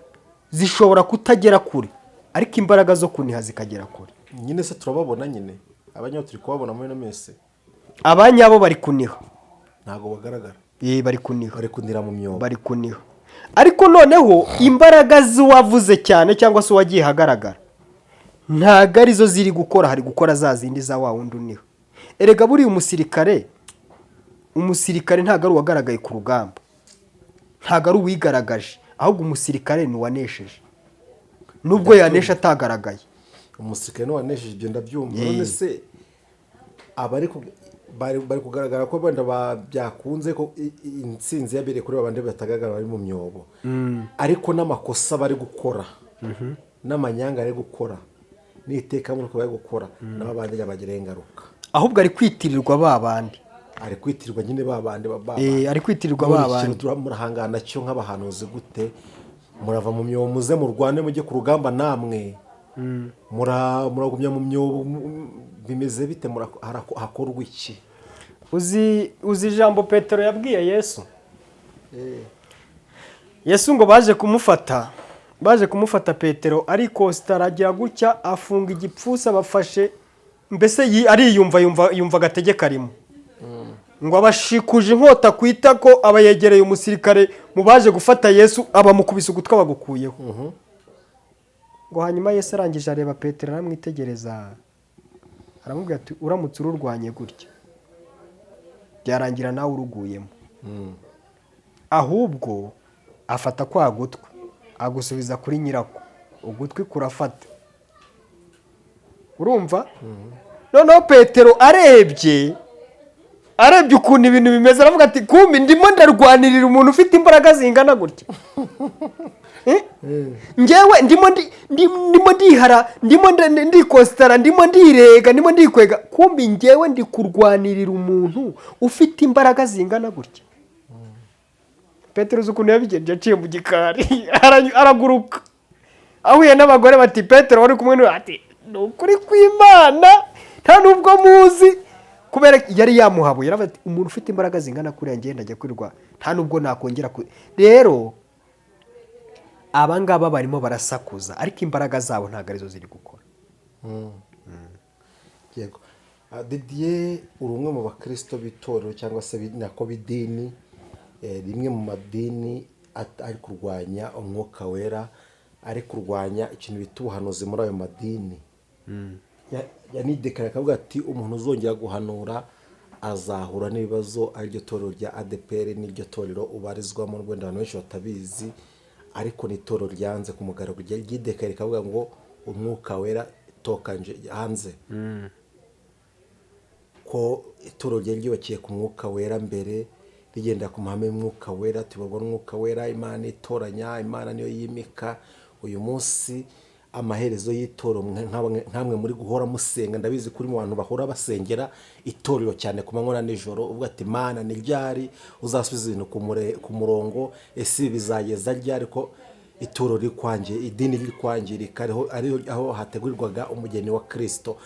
zishobora kutagera kure ariko imbaraga zo kuniha zikagera kure nyine se turababona nyine abanyabo turi kubabona muri ino minsi abanyabo bari kuniha ntabwo bagaragara bari kuniha bari kunira mu myobo bari kuniha ariko noneho imbaraga z'uwavuze cyane cyangwa se uwagiye ahagaragara ntabwo arizo ziri gukora hari gukora za zindi za wa wundi uniha erega buriya umusirikare ntabwo ari uwagaragaye ku rugamba ntabwo ari uwigaragaje ahubwo umusirikare ni uwanesheje nubwo yanesha atagaragaye umusirikare ni uwanesheje ibyo ndabyumva none se bari kugaragara ko wenda byakunze ko intsinzi yabereye kuri babandi batagaragara bari mu myobo ariko n'amakosa bari gukora n'amanyanga ari gukora n'iteka muri ko bari gukora nabo abandi yabagiraho ingaruka ahubwo ari kwitirirwa babandi ari kwitirirwa nyine babandi ari kwitirirwa babandi murahangana cyo nk'abahanuzi gute murava mu myobo muze mu Rwanda mujye ku rugamba namwe muragumya mu myobo bimeze bite hakorwa iki uzi ijambo Petero yabwiye Yesu ngo baje kumufata Petero ariko sitaragira gutya afunga igipfusa bafashe mbese yumva agategeko arimo ngo abashikuje inkota kwita ko aba yegereye umusirikare mu baje gufata Yesu abamukubise ugutwi bagukuyeho ngo hanyuma Yesu arangije areba Petero aramwitegereza aramubwira ati uramutse ururwanye gutya byarangira nawe uruguyemo ahubwo afata kwa gutwi agusubiza kuri nyirako ugutwi kurafata urumva noneho Petero arebye ukuntu ibintu bimeze aravuga ati kumbi ndimo ndarwanirira umuntu ufite imbaraga zingana gutya ngewe ndimo ndihara ndimo ndikositara ndimo ndirega ndimo ndikwega kumbi ngewe ndi kurwanirira umuntu ufite imbaraga zingana gutya Petero uzi ukuntu yabigenje aciye mu gikari araguruka ahuye n'abagore bati Petero wari kumwe n'uwo ati ni ukuri kw'Imana nta nubwo muzi kubera yari yamuhabuye yaravuga ati umuntu ufite imbaraga zingana kuriya ngenda ajya kwirwa nta nubwo nakongera rero abangaba barimo barasakuza ariko imbaraga zabo ntabwo arizo ziri gukora yego Didier uri umwe mu bakristo b'itorero cyangwa se nako b'idini rimwe mu madini ari kurwanya umwuka wera ari kurwanya ikintu bita ubuhanuzi muri ayo madini yanidekara akavuga ati umuntu uzongera guhanura azahura n'ibibazo ariryo torero rya ADPR n'iryo torero ubarizwamo n'ubwo abantu benshi batabizi ariko ni itorero ryanze ku mugaragaro ryidekara rikavuga ngo umwuka wera tokanje hanze ko itorero ryari ryubakiye ku mwuka wera mbere rigenda ku mahame y'umwuka wera tuyoborwa n'umwuka wera Imana itoranya Imana niyo yimika uyu munsi amaherezo y'itoro nkamwe muri guhora musenga ndabizi kuri mu bantu bahora basengera itorero cyane ku manywa na nijoro uvuga ati Mana ni ryari uzasubiza ibintu ku murongo ese bizageza ryari ko itoro rikwanje idini rikwangirika aho hategurirwaga umugeni wa Kristo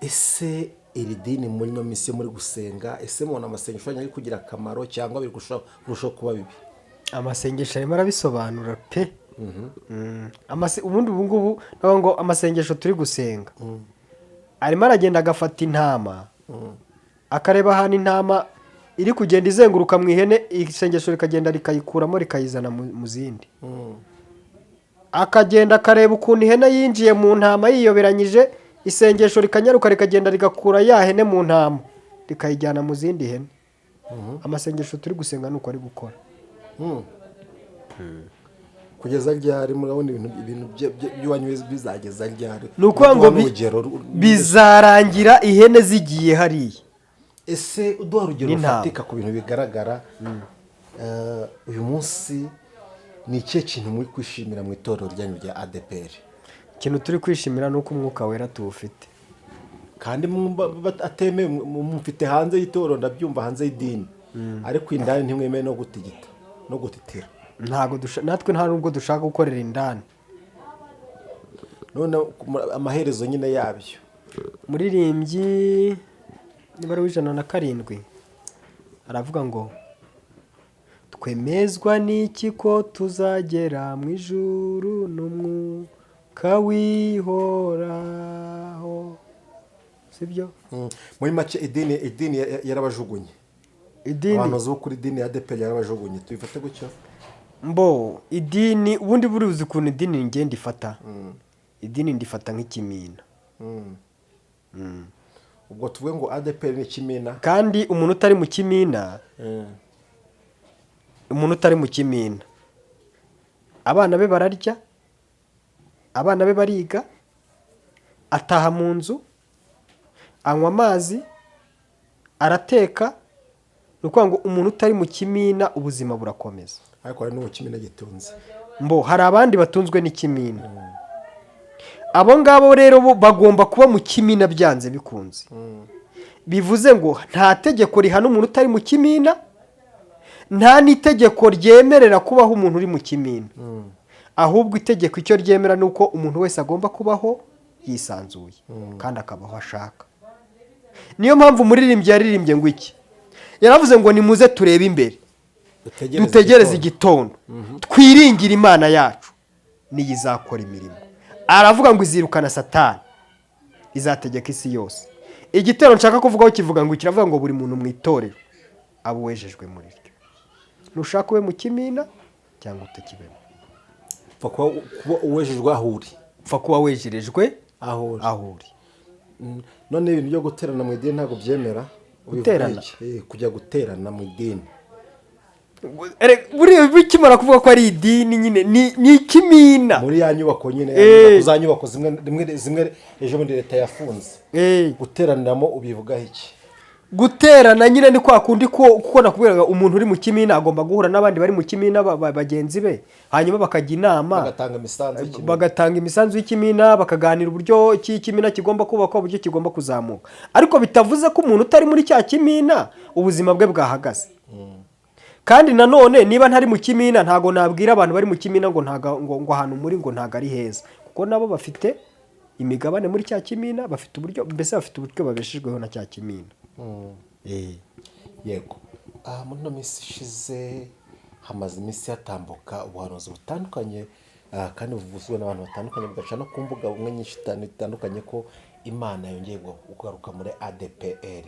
ese iri dini muri no misiyo muri gusenga ese mubona amasengesho ari kugira akamaro cyangwa biri kurushaho kuba bibi amasengesho arimo arabisobanura pe ubundi ubu ngubu ngo amasengesho turi gusenga arimo aragenda agafata intama akareba ahantu intama iri kugenda izenguruka mu ihene isengesho rikagenda rikayikuramo rikayizana mu zindi. Akagenda akareba ukuntu ihene yinjiye mu ntama yiyoberanyije, isengesho rikanyaruka rikagenda rigakura ya hene mu ntama rikayijyana mu zindi hene. Amasengesho turi gusenga nuko ari gukora. kugeza ryari murabona ibintu by'iwanyu bizageza ryari? Ni ukuvuga ngo bizarangira ihene zigiye hariya. Ese uduha urugero rufatika ku bintu bigaragara uyu munsi ni ikihe kintu muri kwishimira mu itorero ryanyu rya ADPR? Ikintu turi kwishimira ni uko umwuka wera tuwufite, kandi atemewe mufite hanze y'itorero, ndabyumva hanze y'idini, ariko indani ntimwemeye no gutigita no gutitira. Natwe nta nubwo dushaka gukorera indani. None amaherezo nyine yabyo, muririmbyi nimero 107 aravuga ngo twemezwa n'iki ko tuzagera mu ijuru n'umwuka wihoraho, sibyo? muri make idini yarabajugunye, abantu bo kuri idini ya ADPR yarabajugunye, tubifate gutyo. Mbo idini ubundi buribuze ukuntu idini ngenda ifata, idini ndifata nk'ikimina. Ubwo tuvuge ngo ADPR ni ikimina, kandi umuntu utari mu kimina, abana be bararya, abana be bariga, ataha mu nzu, anywa amazi, arateka. Ni ukuvuga ngo umuntu utari mu kimina ubuzima burakomeza. ariko hari n'uwo kimina gitunze. Mbo hari abandi batunzwe n'ikimina. Abo ngabo rero bo bagomba kuba mu kimina byanze bikunze. Bivuze ngo nta tegeko rihana umuntu utari mu kimina, nta n'itegeko ryemerera kubaho umuntu uri mu kimina. Ahubwo itegeko icyo ryemera ni uko umuntu wese agomba kubaho yisanzuye kandi akabaho ashaka. Niyo mpamvu umuririmbyi yaririmbye ngo iki, yaravuze ngo nimuze turebe imbere, dutegereze igitondo, twiringire Imana yacu niyo izakora imirimo. Aravuga ngo izirukana Satani, izategeka isi yose. Igitero nshaka kuvugaho kivuga ngo kiravuga ngo buri muntu mu itorero abo wejejwe muri ryo. Nushaka we mu kimina cyangwa utakibemo, pfa kuba uwejejwe ahuri, pfa kuba wejerejwe ahuri. None ibintu byo guterana mu idini ntabwo byemera? Guterana? Kujya guterana mu idini. Buriya bikimara kuvuga ko ari idini nyine ni ikimina. Muri ya nyubako nyine, za nyubako zimwe ejo bundi leta yafunze. Guteraniramo ubivugaho iki? Guterana nyine ni kwa kundi kuko nakubwiraga umuntu uri mu kimina agomba guhura n'abandi bari mu kimina bagenzi be, hanyuma bakajya inama, bagatanga imisanzu y'ikimina, bakaganira uburyo ikimina kigomba kubakwa, uburyo kigomba kuzamuka. Ariko bitavuze ko umuntu utari muri cya kimina ubuzima bwe bwahagaze. Kandi nanone niba ntari mu kimina ntago nabwira abantu bari mu kimina ngo ahantu muri ngo ntago ari heza, kuko nabo bafite imigabane muri cya kimina, bafite uburyo, mbese bafite uburyo babeshejweho na cya kimina. Yego. Muri no minsi ishize hamaze iminsi hatambuka ubuhanuzi butandukanye, kandi buvuzwe n'abantu batandukanye, bugaca no ku mbuga bumwe nyinshi zitandukanye ko Imana yongeye kugaruka muri ADPR,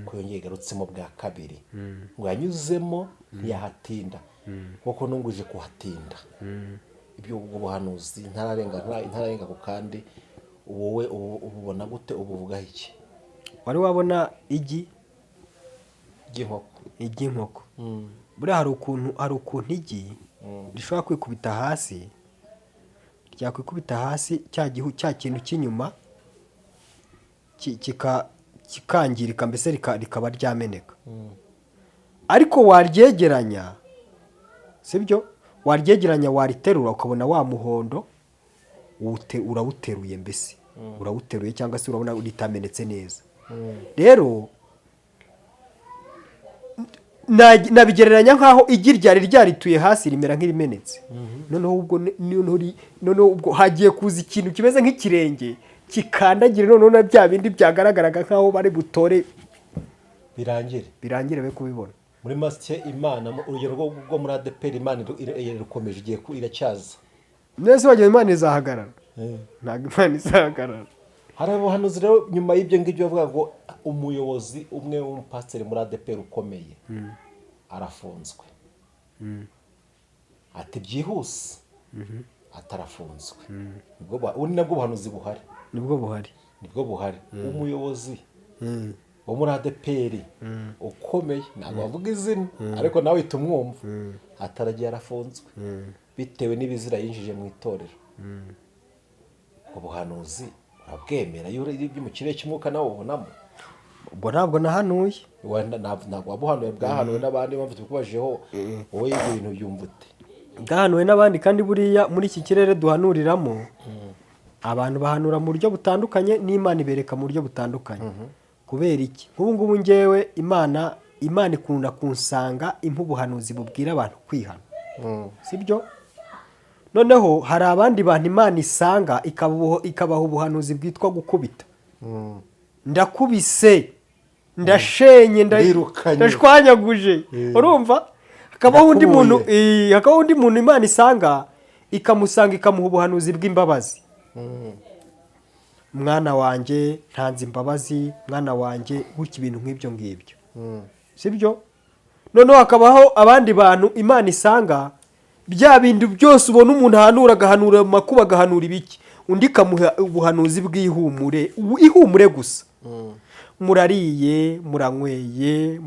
ko yongeye igarutsemo bwa kabiri, ngo yanyuzemo ntiyahatinda, kuko nunguje kuhatinda. Ibyo ubwo buhanuzi ntararenga ku kandi, wowe ububona gute, ubuvugaho iki? Wari wabona igi ry'inkoko? Buriya hari ukuntu igi rishobora kwikubita hasi, ryakwikubita hasi cya kintu cy'inyuma kikangirika, mbese rikaba ryameneka. Ariko waryegeranya, sibyo? Waryegeranya, wariterura ukabona wa muhondo urawuteruye, mbese urawuteruye, cyangwa se urabona ritamenetse neza. Rero nabigereranya nkaho igi ryari ryarituye hasi rimera nk'irimenetse. Noneho ubwo hagiye kuza ikintu kimeze nk'ikirenge kikandagira, noneho na bya bindi byagaragaraga nkaho bari butore birangire be kubibona. Muri make Imana, urugero rwo muri ADPR, Imana irakomeje, igiye iracyaza. Nese wagiye Imana izahagarara? Ntabwo Imana izahagarara. hari abahanuzi rero nyuma y'ibyo ngibyo bavuga ngo umuyobozi umwe w'umupasiteri muri ADEPR ukomeye arafunzwe, ati byihuse atarafunzwe. Ubu nabwo buhanuzi buhari, nibwo buhari. Umuyobozi wo muri ADEPR ukomeye, ntabwo bavuga izina ariko nawe uhita umwumva, ataragiye arafunzwe bitewe n'ibizira yinjije mu itorero. Ubuhanuzi urabwemera iyo uri mu kirere cy'umwuka nawe ubonamo? ubwo ntabwo nahanuye, ntabwo wabuhanuye, bwahanuwe n'abandi. Mpamvu tukubajeho wowe ibyo bintu byumva ute? bwahanuwe n'abandi, kandi buriya muri iki kirere duhanuriramo abantu bahanura mu buryo butandukanye, n'Imana ibereka mu buryo butandukanye. Kubera iki? nk'ubu ngubu ngewe Imana ikunda kunsanga impa ubuhanuzi bubwira abantu kwihana, sibyo? Noneho hari abandi bantu Imana isanga ikabaha ubuhanuzi bwitwa gukubita. Ndakubise, ndashenye, ndashwanyaguje, urumva? Hakabaho undi muntu Imana isanga ikamuha ubuhanuzi bw'imbabazi. Mwana wanjye ntanze imbabazi, mwana wanjye, gutya ibintu nk'ibyo ngibyo, sibyo? Noneho hakabaho abandi bantu Imana isanga bya bindi byose ubona umuntu ahanura, agahanura makuba, agahanura ibiki, undi ikamuha ubuhanuzi ihumure gusa. Murariye, muranyweye,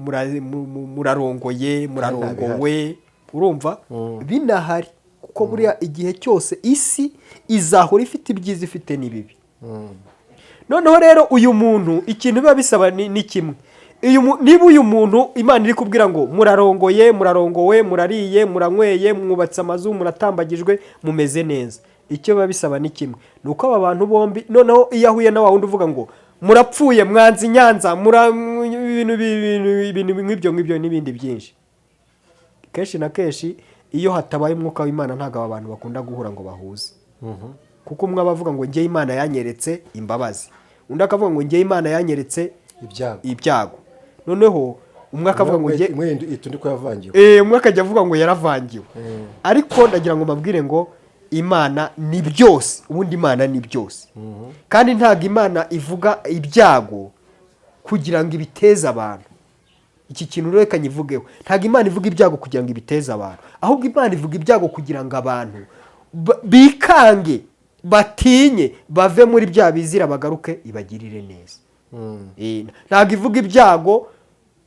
murarongoye, murarongowe, urumva? Binahari, kuko buriya igihe cyose isi izahora ifite ibyiza ifite n'ibibi. Noneho rero uyu muntu ikintu biba bisaba ni kimwe. Niba uyu muntu Imana iri kubwira ngo murarongoye, murarongowe, murariye, muranyweye, mwubatse amazu, muratambagijwe, mumeze neza, icyo biba bisaba ni kimwe, ni uko aba bantu bombi, noneho iyo ahuye na wa wundi uvuga ngo murapfuye, mwanze Nyanza, ibintu nk'ibyo n'ibindi byinshi, kenshi na kenshi iyo hatabaye umwuka w'Imana ntabwo aba bantu bakunda guhura ngo bahuze. Kuko umwe aba avuga ngo njye Imana yanyeretse imbabazi, undi akavuga ngo njye Imana yanyeretse ibyago. Noneho umwe akavuga ngo umwe akajya avuga ngo yaravangiwe. Ariko ndagira ngo mbabwire ngo Imana ni byose, ubundi Imana ni byose. Kandi ntabwo Imana ivuga ibyago kugira ngo ibiteze abantu. Iki kintu reka nyivugeho, ntabwo Imana ivuga ibyago kugira ngo ibiteze abantu, ahubwo Imana ivuga ibyago kugira ngo abantu bikange, batinye, bave muri bya bizira, bagaruke ibagirire neza. Ntabwo ivuga ibyago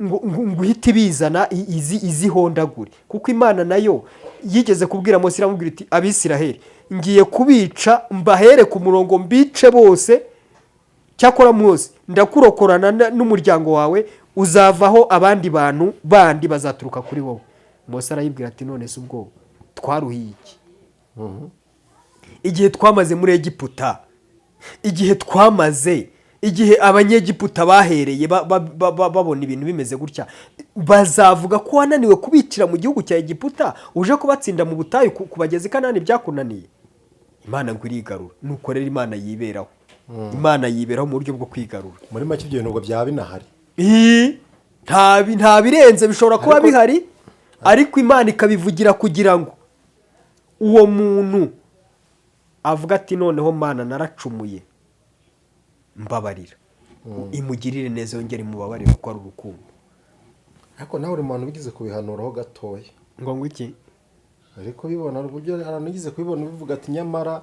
ngo uhite ibizana izihondagure, kuko Imana nayo yigeze kubwira Mose, iramubwira iti Abisiraheli ngiye kubica, mbahere ku murongo, mbice bose, cyakora Mose ndakurokorana n'umuryango wawe, uzavaho abandi bantu bandi bazaturuka kuri wowe. Mose arayibwira ati none se ubwo twaruhiye iki? Igihe twamaze muri Egiputa, igihe abanyegiputa bahereye babona ibintu bimeze gutya, bazavuga ko wananiwe kubicira mu gihugu cya Egiputa, uje kubatsinda mu butayu kubageza i Kanani byakunaniye? Imana ngo irigarura. Nuko rero Imana yiberaho, Imana yiberaho mu buryo bwo kwigarura. Muri make ibyo bintu byaba binahari, nta birenze bishobora kuba bihari, ariko Imana ikabivugira kugira ngo uwo muntu avuga ati noneho Mana naracumuye, mbabarira, imugirire neza, yongere imubabarire, kuko ari urukundo. ariko nawe uri mu bantu bigize kubihanuraho gatoya. ngo iki? ariko bibona uburyo abantu bigize kubibona bivuga ati nyamara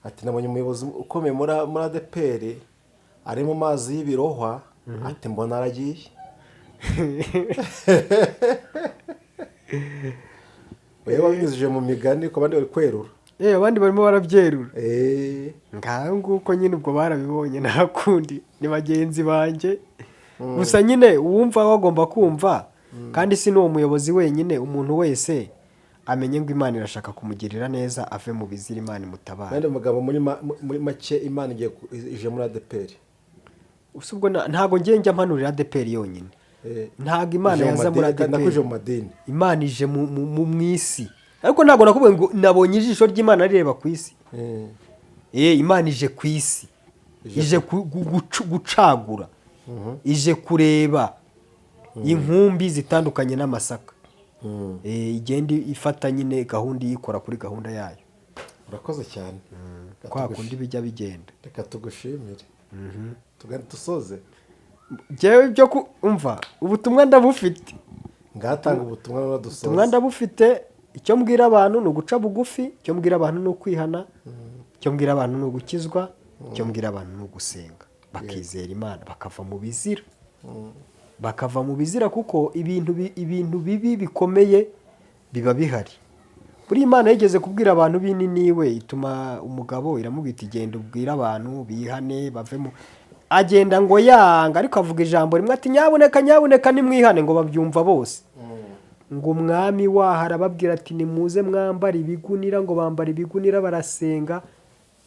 ati nabonye umuyobozi ukomeye muri ADEPR ari mu mazi y'ibirohwa, ati mbona aragiye. Wewe wabinyujije mu migani ko abandi bari kwerura. Abandi barimo barabyerura. Ngaho nguko nyine ubwo barabibonye, nta kundi, ni bagenzi banjye. Gusa nyine uwumva wagomba kumva, kandi si n'uwo muyobozi wenyine, umuntu wese amenye ngo Imana irashaka kumugirira neza, ave mu bizira, Imana imutabara. Kandi umugabo muri make Imana ije muri ADEPR. Ubwo ntago ngiye njya mpanurira ADEPR yonyine. Ntago Imana yaza muri ADEPR. Imana ije mu isi. Ariko ntago nakubwiye ngo nabonye ijisho ry'Imana rireba ku isi. Imana ije ku isi, ije gucagura, ije kureba inkumbi zitandukanye n'amasaka. Igenda ifata nyine gahunda yikora kuri gahunda yayo. Urakoze cyane. Kwa kundi bijya bigenda. Reka tugushimire. tugane dusoze. njyewe ibyo kumva ubutumwa ndabufite, ngatanga ubutumwa no dusoze. ubutumwa ndabufite. icyo mbwira abantu ni uguca bugufi, icyo mbwira abantu ni ukwihana, icyo mbwira abantu ni ugukizwa, icyo mbwira abantu ni ugusenga bakizera Imana bakava mu bizira, bakava mu bizira, kuko ibintu bibi bikomeye biba bihari. buri Imana yigeze kubwira abantu bininiwe, ituma umugabo iramubwira iti genda ubwira abantu bihane bavemo, agenda ngo yanga, ariko avuga ijambo rimwe ati nyabuneka nimwihane, ngo babyumva bose. ngo umwami waho arababwira ati nimuze mwambara ibigunira, ngo bambara ibigunira barasenga,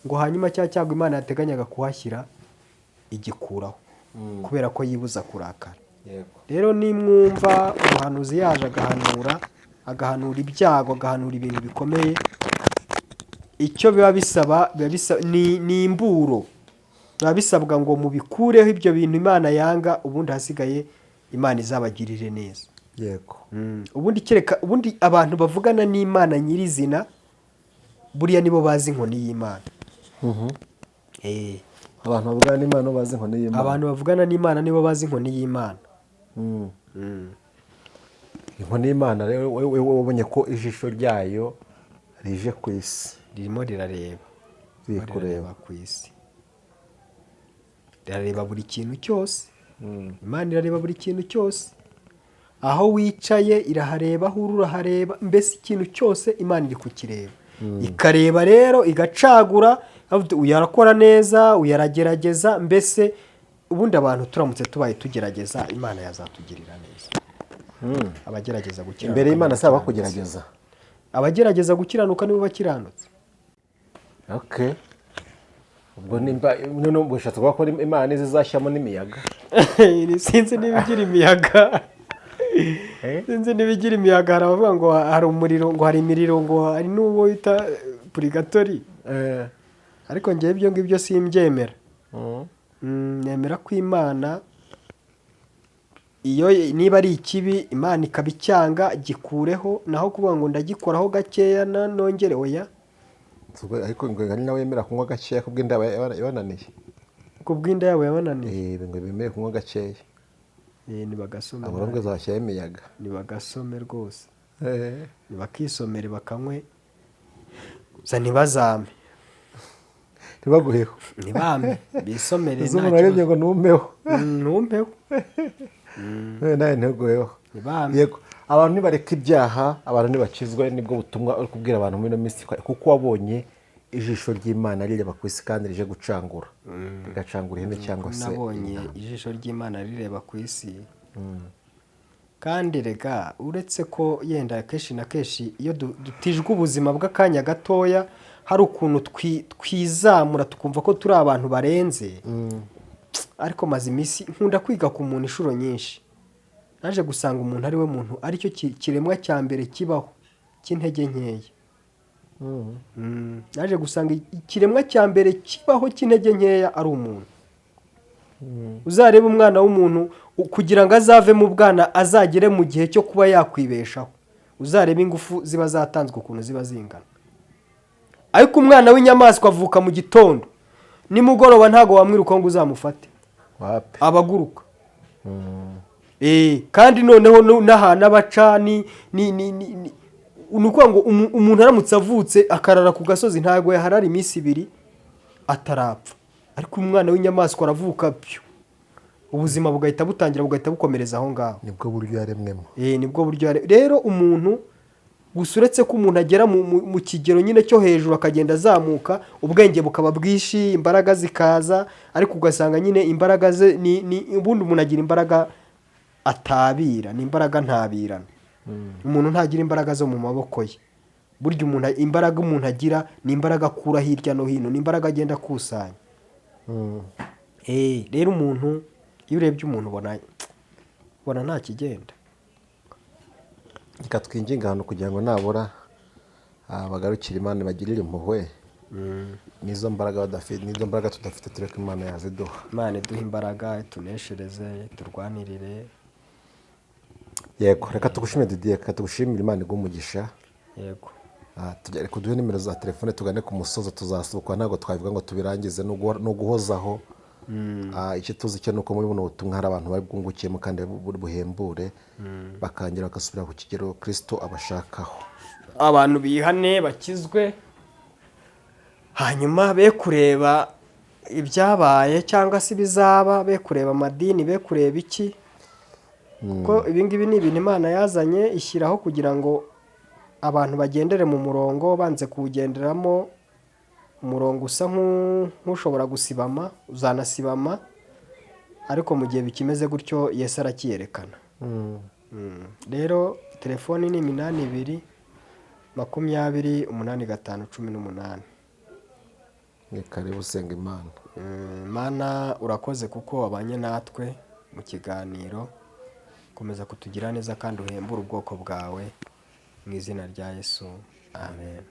ngo hanyuma cya cyago Imana yateganyaga kuhashyira igikuraho, kubera ko yibuza kurakara. rero nimwumva umuhanuzi yaje agahanura ibyago, agahanura ibintu bikomeye, icyo biba bisaba ni imburo. biba bisabwa ngo mubikureho ibyo bintu Imana yanga, ubundi hasigaye Imana izabagirire neza. yego. ubundi abantu bavugana n'Imana nyirizina buriya nibo bazi inkoni y'Imana. abantu bavugana n'Imana bazi inkoni y'Imana. abantu bavugana n'Imana nibo bazi inkoni y'Imana. inkoni y'Imana rero wowe wabonye ko ijisho ryayo rije ku isi, ririmo rirareba ku isi, rirareba buri kintu cyose. Imana irareba buri kintu cyose, aho wicaye irahareba, aho uri urahareba, mbese ikintu cyose Imana iri kukireba. ikareba rero igacagura, uyu arakora neza, uyu aragerageza, mbese ubundi abantu turamutse tubaye tugerageza Imana yazatugirira neza. abagerageza gukiranuka imbere y'Imana saba kugerageza, abagerageza gukiranuka nibo bakiranutse. ubwo nimba none bushatse kuvuga ko Imana izashyamo n'imiyaga. sinzi nibigira imiyaga, sinzi nibigira imiyaga. hari abavuga ngo hari umuriro, ngo hari imiriro, ngo hari n'uwo bita purigatori, ariko ngewe ibyo ngibyo simbyemera. nemera ko Imana iyo niba ari ikibi Imana ikabicyanga gikureho, naho kuvuga ngo ndagikoraho gakeya nongere oya. ariko ngo nawe yemera kunywa gakeya kubw'inda yabananiye, kubw'inda yabo yabananiye. ngo bemere kunywa gakeya, nibagasome, abarongo zashyira imiyaga, nibagasome rwose, nibakisomere bakanywe gusa ntibazame, ntibaguheho, ntibame bisomere. izo umuntu arebye ngo numpeho, numpeho nawe ntuguheho. yego, abantu nibareka ibyaha, abantu nibakizwe, nibwo butumwa uri kubwira abantu muri ino minsi, kuko wabonye ijisho ry'Imana rireba ku isi kandi rije gucangura, rigacangura ihene cyangwa se. nabonye ijisho ry'Imana rireba ku isi, kandi rega uretse ko yenda kenshi na kenshi iyo dutijwe ubuzima bw'akanya gatoya, hari ukuntu twizamura tukumva ko turi abantu barenze. ariko maze iminsi nkunda kwiga ku muntu inshuro nyinshi, naje gusanga umuntu ari we muntu aricyo kiremwa cya mbere kibaho cy'intege nkeya. naje gusanga ikiremwa cya mbere kibaho cy'intege nkeya ari umuntu. uzarebe umwana w'umuntu kugira ngo azave mu bwana azagere mu gihe cyo kuba yakwibeshaho, uzarebe ingufu ziba zatanzwe ukuntu ziba zingana. ariko umwana w'inyamaswa avuka mu gitondo, nimugoroba ntago wamwiruka ngo uzamufate, abaguruka. kandi noneho n'ahantu abaca ni ukuvuga ngo umuntu aramutse avutse akarara ku gasozi ntabwo yaharara iminsi 2 atarapfa. ariko umwana w'inyamaswa aravuka byo, ubuzima bugahita butangira, bugahita bukomereza aho ngaho. nibwo buryo yaremwemo. nibwo buryo rero umuntu gusa uretse ko umuntu agera mu kigero nyine cyo hejuru akagenda azamuka, ubwenge bukaba bwishi, imbaraga zikaza, ariko ugasanga nyine imbaraga ze ubundi umuntu agira imbaraga atabira, ni imbaraga ntabirana. umuntu ntagira imbaraga zo mu maboko ye, burya umuntu imbaraga umuntu agira ni imbaraga akura hirya no hino, ni imbaraga agenda akusanya. rero umuntu iyo urebye umuntu ubona nta kigenda. reka twinginga ahantu kugira ngo nabura bagarukire Imana bagirire impuhwe, nizo mbaraga badafite, nizo mbaraga tudafite, tureke Imana yaziduha. Imana iduha imbaraga, tuneshereze, turwanirire. yego, reka tugushimire Didier, reka tugushimire, Imana igumugisha. yego, reka duhe nimero za telefone tugane ku musozo, tuzasubukwa ntabwo twavuga ngo tubirangize, no guhozaho icyo tuzi cyo ni uko muri buno butumwa hari abantu bari bwungukiyemo kandi buri buhembure bakangira bagasubira ku kigero Kristo abashakaho. Abantu bihane bakizwe, hanyuma be kureba ibyabaye cyangwa se ibizaba, be kureba amadini, be kureba iki, kuko ibingibi ni ibintu Imana yazanye ishyiraho kugira ngo abantu bagendere mu murongo, banze kuwugenderamo umurongo usa nk'ushobora gusibama, uzanasibama, ariko mu gihe bikimeze gutyo Yesu arakiyerekana. Rero telefoni ni 82 20 85 18. Ni karibu usenga Imana. Mana urakoze kuko wabanye natwe mu kiganiro, komeza kutugira neza kandi uhembure ubwoko bwawe, mu izina rya Yesu, amen.